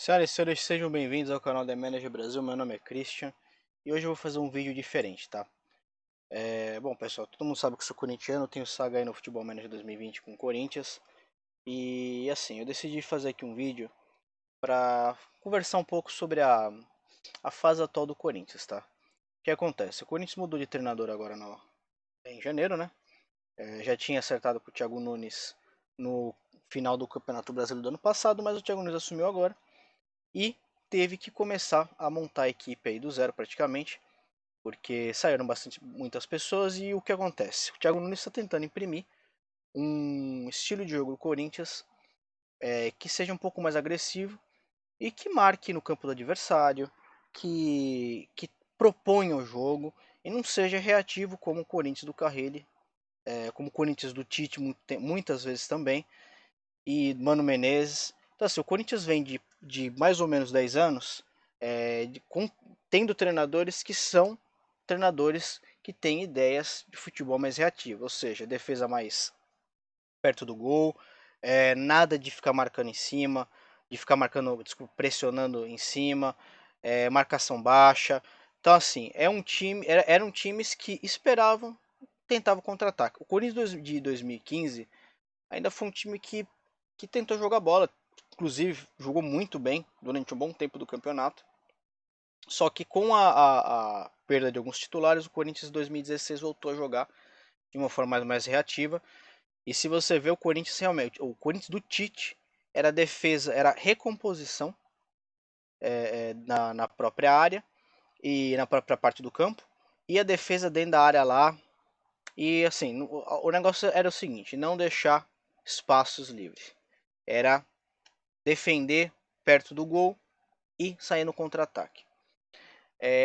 Senhoras e senhores, sejam bem-vindos ao canal da Manager Brasil. Meu nome é Christian e hoje eu vou fazer um vídeo diferente, tá? Bom, pessoal, todo mundo sabe que eu sou corintiano, tenho saga aí no Futebol Manager 2020 com o Corinthians e assim, eu decidi fazer aqui um vídeo para conversar um pouco sobre a fase atual do Corinthians, tá? O que acontece? O Corinthians mudou de treinador agora em janeiro, né? Já tinha acertado com o Thiago Nunes no final do Campeonato Brasileiro do ano passado, mas o Thiago Nunes assumiu agora e teve que começar a montar a equipe aí do zero praticamente, porque saíram muitas pessoas e o que acontece? O Thiago Nunes está tentando imprimir um estilo de jogo do Corinthians que seja um pouco mais agressivo e que marque no campo do adversário, que proponha o jogo e não seja reativo como o Corinthians do Carrilli, como o Corinthians do Tite muitas vezes também, e Mano Menezes. Então, assim, o Corinthians vem de mais ou menos 10 anos tendo treinadores que são treinadores que têm ideias de futebol mais reativo, ou seja, defesa mais perto do gol, nada de ficar marcando em cima, de ficar marcando, desculpa, pressionando em cima, marcação baixa. Então, assim, eram times que esperavam, tentavam contra-ataque. O Corinthians de 2015 ainda foi um time que tentou jogar bola, inclusive jogou muito bem durante um bom tempo do campeonato. Só que com a perda de alguns titulares, o Corinthians em 2016 voltou a jogar de uma forma mais reativa. E se você vê o Corinthians realmente, o Corinthians do Tite era defesa, era recomposição na própria área e na própria parte do campo, e a defesa dentro da área lá. E assim, o negócio era o seguinte: não deixar espaços livres. Era defender perto do gol e sair no contra-ataque.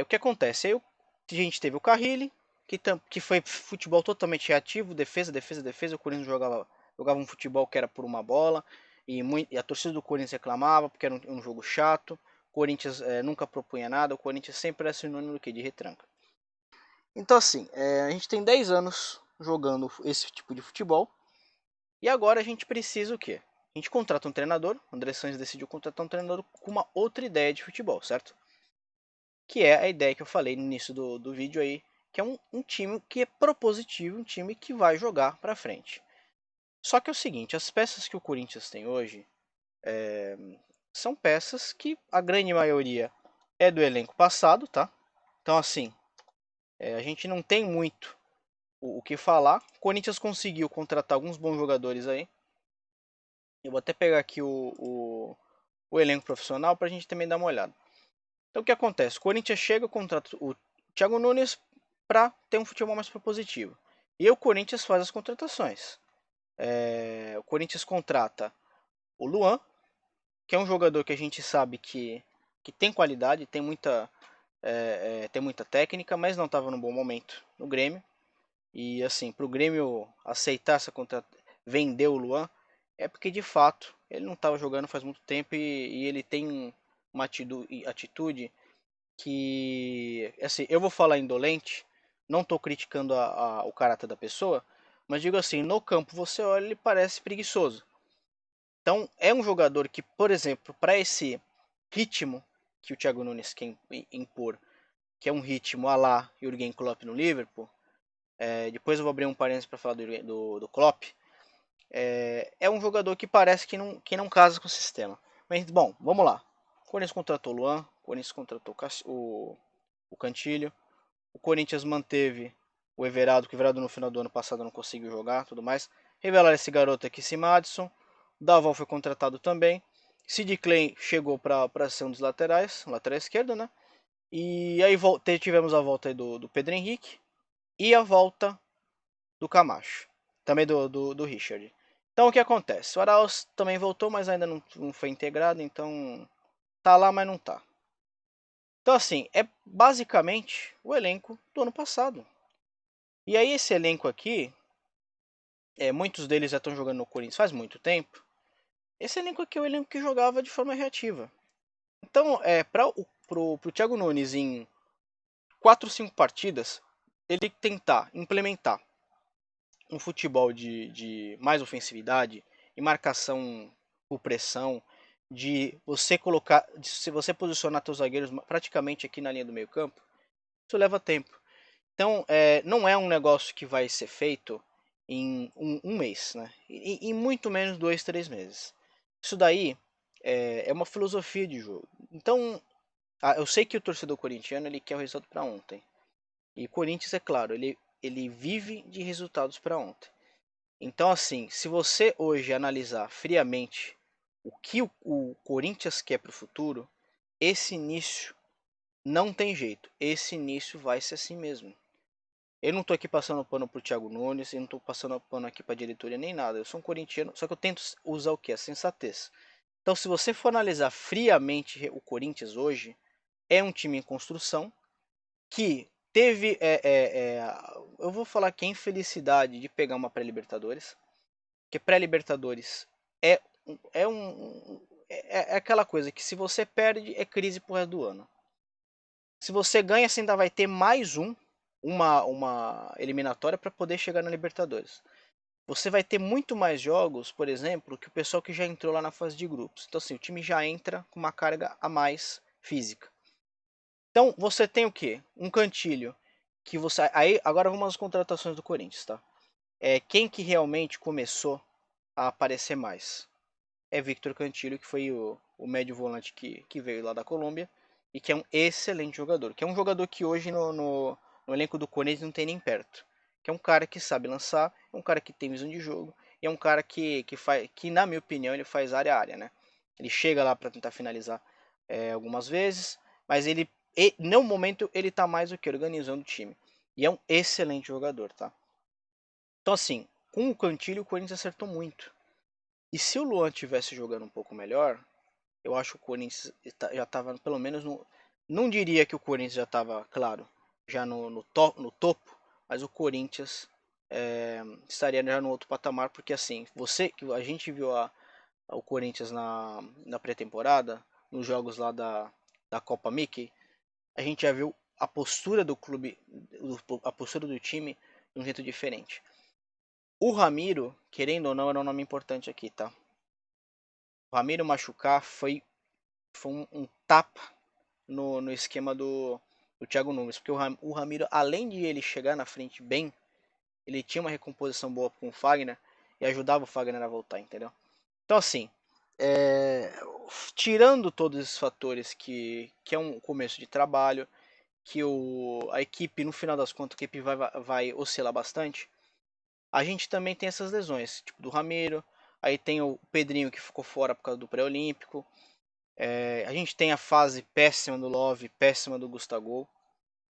O que acontece? Aí a gente teve o Carrilli, que foi futebol totalmente reativo, defesa, defesa, defesa. O Corinthians jogava um futebol que era por uma bola e a torcida do Corinthians reclamava porque era um jogo chato. O Corinthians nunca propunha nada, o Corinthians sempre era sinônimo de retranca. Então assim, a gente tem 10 anos jogando esse tipo de futebol e agora a gente precisa o quê? A gente contrata um treinador, o André Santos decidiu contratar um treinador com uma outra ideia de futebol, certo? Que é a ideia que eu falei no início do vídeo aí, que é um time que é propositivo, um time que vai jogar para frente. Só que é o seguinte, as peças que o Corinthians tem hoje são peças que a grande maioria é do elenco passado, tá? Então assim, a gente não tem muito o que falar. O Corinthians conseguiu contratar alguns bons jogadores aí. Eu vou até pegar aqui o elenco profissional para a gente também dar uma olhada. Então o que acontece? O Corinthians chega, contrata o Thiago Nunes para ter um futebol mais propositivo. E o Corinthians faz as contratações. O Corinthians contrata o Luan, que é um jogador que a gente sabe que tem qualidade, tem muita técnica, mas não estava num bom momento no Grêmio. E assim, para o Grêmio aceitar vender o Luan, é porque de fato ele não estava jogando faz muito tempo e ele tem uma atitude que, assim, eu vou falar indolente, não estou criticando o caráter da pessoa, mas digo assim, no campo você olha, ele parece preguiçoso. Então, é um jogador que, por exemplo, para esse ritmo que o Thiago Nunes quer impor, que é um ritmo à la Jürgen Klopp no Liverpool, depois eu vou abrir um parênteses para falar do Klopp, é um jogador que parece que não casa com o sistema. Mas, bom, vamos lá. O Corinthians contratou o Luan, o Corinthians contratou o Cantilho, o Corinthians manteve o Everaldo, que o Everaldo no final do ano passado não conseguiu jogar, tudo mais. Revelaram esse garoto aqui, esse Madison. O Davon foi contratado também. Sid Clay chegou para ser um dos laterais, lateral esquerdo, né? E aí tivemos a volta aí do Pedro Henrique e a volta do Camacho, também do Richard. Então o que acontece? O Arauz também voltou, mas ainda não foi integrado, então tá lá, mas não tá. Então assim, é basicamente o elenco do ano passado. E aí esse elenco aqui, muitos deles já estão jogando no Corinthians faz muito tempo. Esse elenco aqui é o elenco que jogava de forma reativa. Então, pro Thiago Nunes em 4 ou 5 partidas, ele tentar implementar um futebol de mais ofensividade e marcação por pressão de você colocar, se você posicionar seus zagueiros praticamente aqui na linha do meio campo, isso leva tempo. Então, não é um negócio que vai ser feito em um mês, né? E muito menos 2, 3 meses. Isso daí é uma filosofia de jogo. Então, eu sei que o torcedor corintiano ele quer o resultado para ontem. E o Corinthians, é claro, ele vive de resultados para ontem. Então, assim, se você hoje analisar friamente o que o Corinthians quer para o futuro, esse início não tem jeito. Esse início vai ser assim mesmo. Eu não tô aqui passando pano pro Thiago Nunes, eu não tô passando pano aqui pra diretoria nem nada. Eu sou um corintiano, só que eu tento usar o que? A sensatez. Então, se você for analisar friamente o Corinthians hoje, é um time em construção que teve, eu vou falar que a infelicidade de pegar uma pré-Libertadores, que pré-Libertadores é, é aquela coisa que se você perde é crise pro resto do ano. Se você ganha, você ainda vai ter mais uma eliminatória para poder chegar na Libertadores. Você vai ter muito mais jogos, por exemplo, que o pessoal que já entrou lá na fase de grupos. Então, assim, o time já entra com uma carga a mais física. Então, você tem o quê? Um Cantilho que você aí agora vamos às contratações do Corinthians, tá? Quem que realmente começou a aparecer mais? É Victor Cantillo, que foi o médio volante que veio lá da Colômbia e que é um excelente jogador. Que é um jogador que hoje no elenco do Corinthians não tem nem perto. Que é um cara que sabe lançar, é um cara que tem visão de jogo e é um cara que na minha opinião, ele faz área a área, né? Ele chega lá para tentar finalizar algumas vezes, mas no momento ele tá mais do que organizando o time. E é um excelente jogador, tá? Então assim, com o Cantillo o Corinthians acertou muito. E se o Luan tivesse jogando um pouco melhor, eu acho que o Corinthians já estava pelo menos no. Não diria que o Corinthians já estava, claro, já no topo, mas o Corinthians estaria já no outro patamar, porque assim, a gente viu o Corinthians na pré-temporada, nos jogos lá da Copa Mickey, a gente já viu a postura do clube, a postura do time de um jeito diferente. O Ramiro, querendo ou não, era um nome importante aqui, tá? O Ramiro machucar foi um tapa no esquema do Thiago Nunes, porque o Ramiro, além de ele chegar na frente bem, ele tinha uma recomposição boa com o Fagner e ajudava o Fagner a voltar, entendeu? Então assim, é, tirando todos esses fatores que é um começo de trabalho, que a equipe, no final das contas, a equipe vai oscilar bastante, a gente também tem essas lesões, tipo do Ramiro, aí tem o Pedrinho que ficou fora por causa do pré-olímpico, a gente tem a fase péssima do Love, péssima do Gustavo.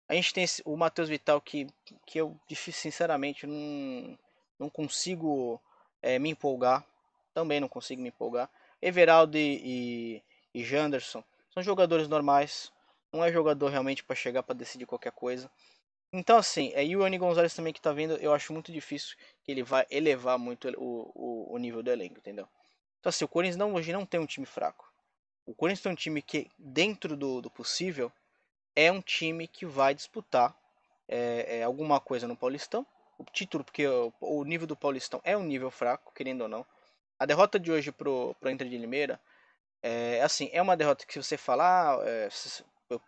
A gente tem o Matheus Vital que eu sinceramente não consigo me empolgar. Também não consigo me empolgar. Everaldo e Janderson são jogadores normais. Não é jogador realmente para chegar para decidir qualquer coisa. Então assim, e o Ani Gonzalez também que tá vindo, eu acho muito difícil que ele vai elevar muito o nível do elenco, entendeu? Então assim, o Corinthians hoje não tem um time fraco. O Corinthians tem um time que, dentro do possível, é um time que vai disputar alguma coisa no Paulistão. O título, porque o nível do Paulistão é um nível fraco, querendo ou não. A derrota de hoje pro Inter de Limeira assim, é uma derrota que se você falar, a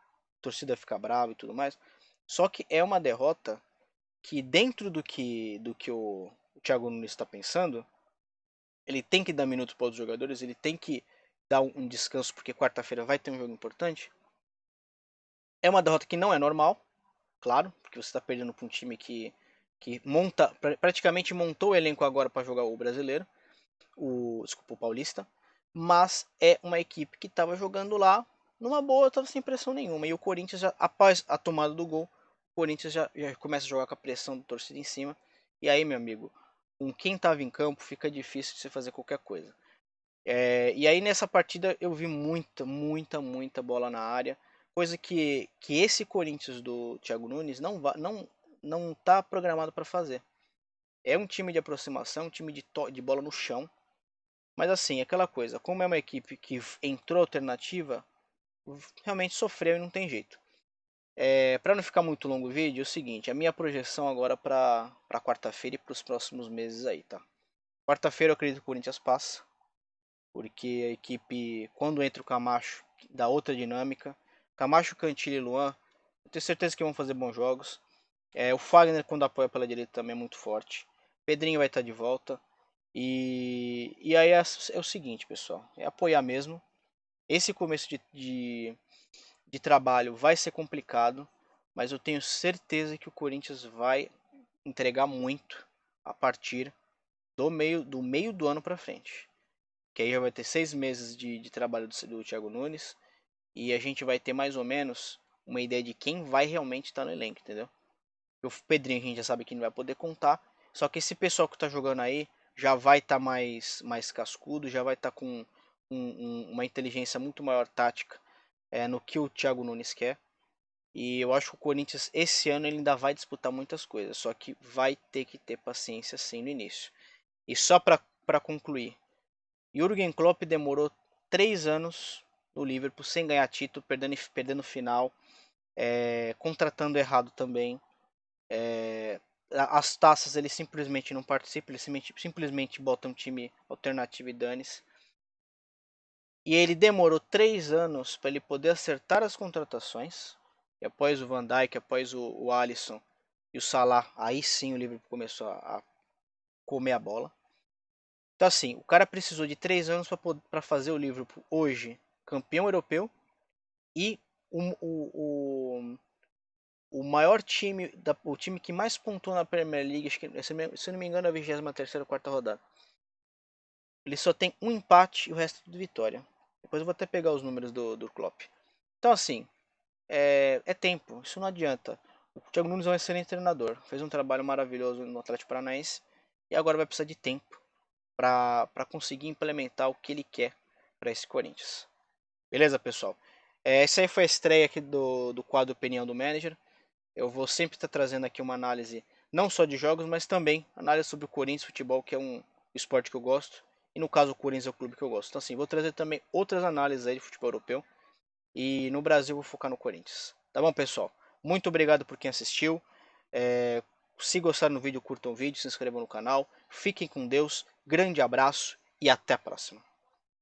torcida fica brava e tudo mais. Só que é uma derrota que dentro do que o Thiago Nunes está pensando, ele tem que dar minutos para os jogadores, ele tem que dar um descanso porque quarta-feira vai ter um jogo importante. É uma derrota que não é normal, claro, porque você está perdendo para um time que praticamente montou o elenco agora para jogar o brasileiro, desculpa, o paulista, mas é uma equipe que estava jogando lá numa boa, estava sem pressão nenhuma. E o Corinthians, após a tomada do gol, o Corinthians já começa a jogar com a pressão do torcida em cima. E aí, meu amigo, com quem estava em campo, fica difícil de você fazer qualquer coisa. E aí nessa partida eu vi muita bola na área, coisa que esse Corinthians do Thiago Nunes não tá programado para fazer. É um time de aproximação, um time de bola no chão, mas assim, aquela coisa, como é uma equipe que entrou alternativa, realmente sofreu e não tem jeito. Para não ficar muito longo o vídeo, é o seguinte, a minha projeção agora para quarta-feira e para os próximos meses aí, tá? Quarta-feira eu acredito que o Corinthians passa. porque a equipe, quando entra o Camacho, dá outra dinâmica. Camacho, Cantillo e Luan, eu tenho certeza que vão fazer bons jogos. O Fagner, quando apoia pela direita, também é muito forte. Pedrinho vai estar de volta. E aí é o seguinte, pessoal, é apoiar mesmo. Esse começo de trabalho vai ser complicado, mas eu tenho certeza que o Corinthians vai entregar muito a partir do meio do ano para frente. Que aí já vai ter 6 meses de trabalho do Thiago Nunes e a gente vai ter mais ou menos uma ideia de quem vai realmente estar no elenco, entendeu? O Pedrinho a gente já sabe que não vai poder contar, só que esse pessoal que está jogando aí já vai estar mais cascudo, já vai estar com uma inteligência muito maior tática no que o Thiago Nunes quer. E eu acho que o Corinthians esse ano ele ainda vai disputar muitas coisas, só que vai ter que ter paciência sim no início. E só para concluir, Jürgen Klopp demorou 3 anos no Liverpool sem ganhar título, perdendo final, contratando errado também. As taças ele simplesmente não participa, ele simplesmente bota um time alternativo e dane-se. E ele demorou 3 anos para ele poder acertar as contratações. E após o Van Dijk, após o Alisson e o Salah, aí sim o Liverpool começou a comer a bola. Então assim, o cara precisou de 3 anos para fazer o Liverpool hoje campeão europeu e o maior time, o time que mais pontuou na Premier League, acho que, se não me engano é a 23ª ou 4ª rodada. Ele só tem um empate e o resto é tudo vitória. Depois eu vou até pegar os números do Klopp. Então assim, é tempo, isso não adianta. O Thiago Nunes é um excelente treinador, fez um trabalho maravilhoso no Atlético Paranaense e agora vai precisar de tempo para conseguir implementar o que ele quer para esse Corinthians. Beleza, pessoal? Essa aí foi a estreia aqui do quadro Opinião do Manager. Eu vou sempre estar trazendo aqui uma análise não só de jogos, mas também análise sobre o Corinthians Futebol, que é um esporte que eu gosto. E no caso o Corinthians é o clube que eu gosto. Então assim, vou trazer também outras análises aí de futebol europeu. E no Brasil eu vou focar no Corinthians. Tá bom, pessoal? Muito obrigado por quem assistiu. Se gostaram do vídeo, curtam o vídeo, se inscrevam no canal. Fiquem com Deus. Grande abraço e até a próxima.